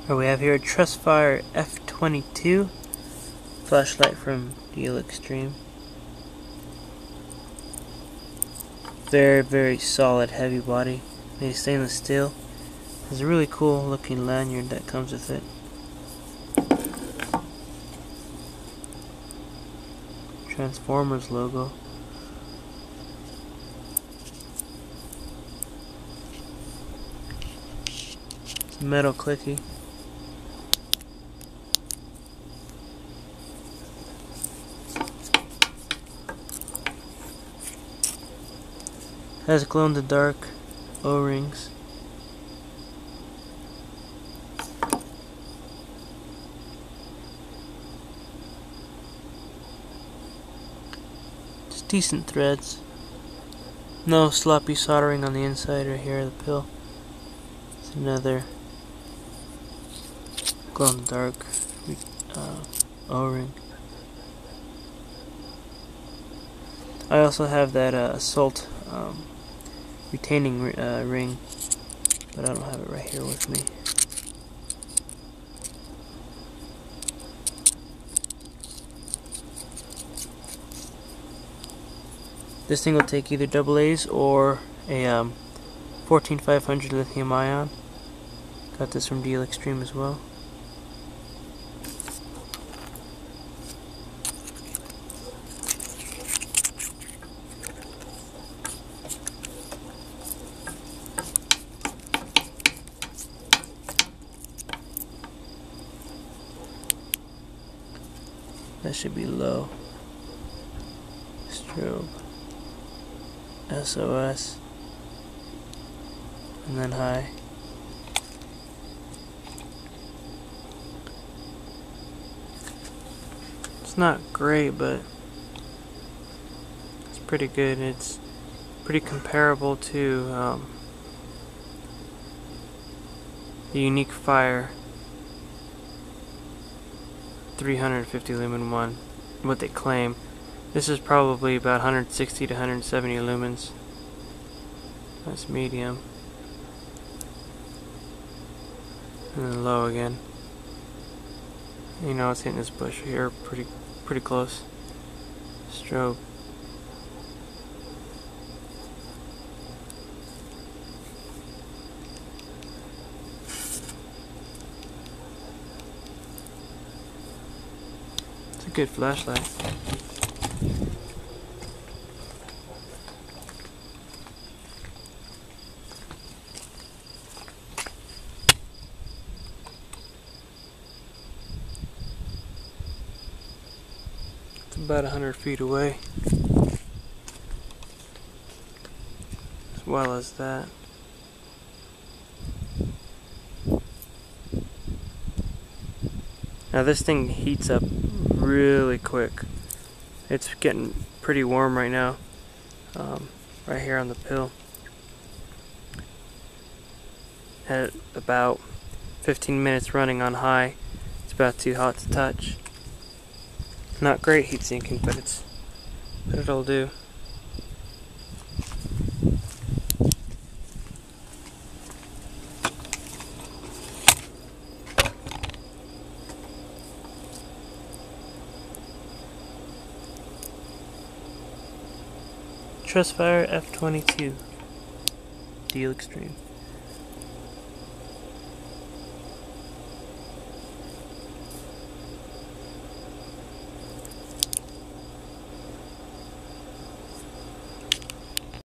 Or we have here a Trustfire F22 flashlight from Dealextreme. Very, very solid, heavy body, made of stainless steel. There's a really cool looking lanyard that comes with it. Transformers logo. It's metal clicky. Has glow-in-the-dark O-rings. Just decent threads. No sloppy soldering on the inside or here of the pill. It's another glow-in-the-dark O-ring. I also have that Assault retaining ring, but I don't have it right here with me. This thing will take either AA's or a 14500 lithium ion. Got this from Dealextreme as well. That should be low. Strobe. SOS. And then high. It's not great, but it's pretty good. It's pretty comparable to the Unique Fire 350 lumen one, what they claim. This is probably about 160 to 170 lumens. That's medium. And then low again. You know it's hitting this bush here pretty close. Strobe. It's a good flashlight. It's about 100 feet away, as well as that. Now this thing heats up really quick. It's getting pretty warm right now, right here on the pill. At about 15 minutes running on high, it's about too hot to touch. Not great heat sinking, but it'll do. Trustfire F22 Dealextreme.